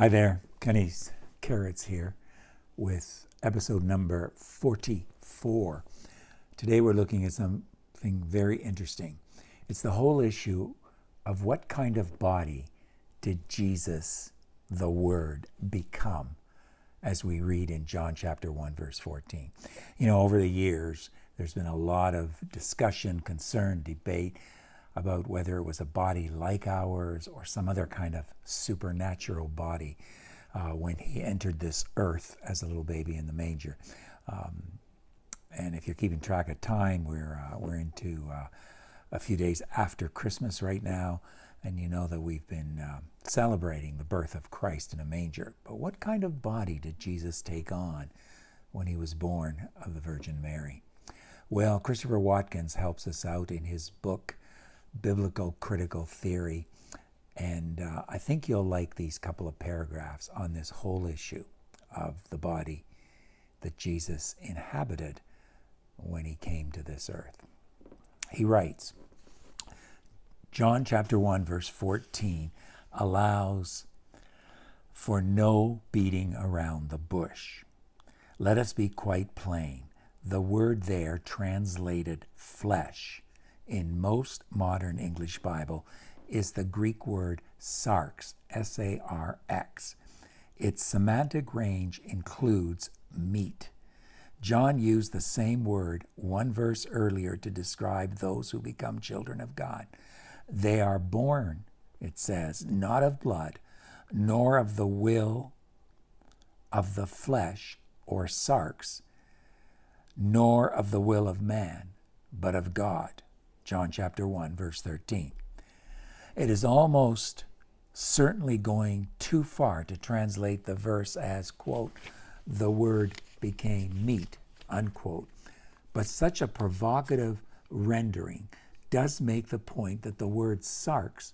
Hi there, Kenny's Carrots here with episode number 44. Today we're looking at something very interesting. It's the whole issue of what kind of body did Jesus, the Word, become, as we read in John chapter 1, verse 14. You know, over the years, there's been a lot of discussion, concern, debate about whether it was a body like ours or some other kind of supernatural body when he entered this earth as a little baby in the manger. And if you're keeping track of time, we're into a few days after Christmas right now, and you know that we've been celebrating the birth of Christ in a manger. But what kind of body did Jesus take on when he was born of the Virgin Mary? Well, Christopher Watkins helps us out in his book, Biblical Critical Theory, and I think you'll like these couple of paragraphs on this whole issue of the body that Jesus inhabited when he came to this earth. He writes, John chapter 1 verse 14 allows for no beating around the bush. Let us be quite plain. The word there translated flesh in most modern English Bible is the Greek word sarx, S-A-R-X. Its semantic range includes meat. John used the same word one verse earlier to describe those who become children of God. They are born, it says, not of blood, nor of the will of the flesh, or sarx, nor of the will of man, but of God. John chapter 1, verse 13. It is almost certainly going too far to translate the verse as, quote, the word became meat, unquote. But such a provocative rendering does make the point that the word sarx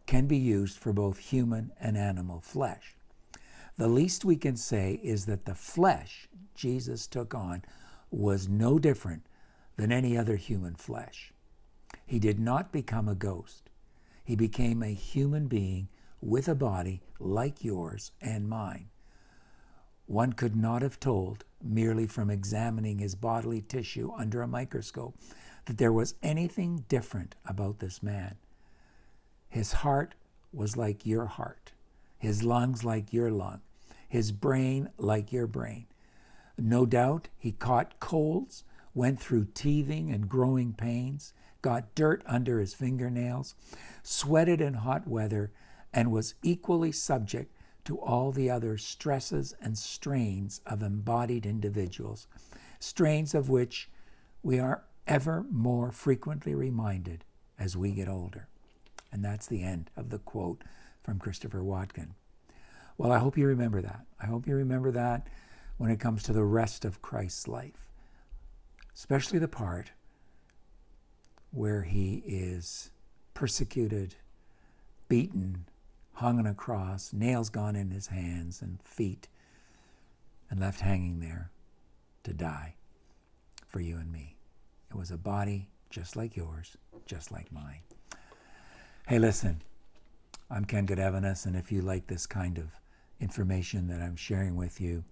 can be used for both human and animal flesh. The least we can say is that the flesh Jesus took on was no different than any other human flesh. He did not become a ghost. He became a human being with a body like yours and mine. One could not have told, merely from examining his bodily tissue under a microscope, that there was anything different about this man. His heart was like your heart, his lungs like your lung, his brain like your brain. No doubt he caught colds, went through teething and growing pains, got dirt under his fingernails, sweated in hot weather, and was equally subject to all the other stresses and strains of embodied individuals, strains of which we are ever more frequently reminded as we get older. And that's the end of the quote from Christopher Watkin. Well, I hope you remember that. I hope you remember that when it comes to the rest of Christ's life, especially the part where he is persecuted, beaten, hung on a cross, nails gone in his hands and feet, and left hanging there to die for you and me. It was a body just like yours, just like mine. Hey, listen, I'm Ken Godevanis, and if you like this kind of information that I'm sharing with you,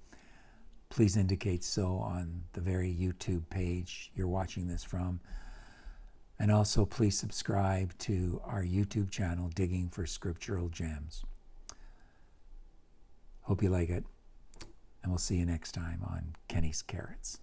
please indicate so on the very YouTube page you're watching this from. And also please subscribe to our YouTube channel, Digging for Scriptural Gems. Hope you like it, and we'll see you next time on Kenny's Carrots.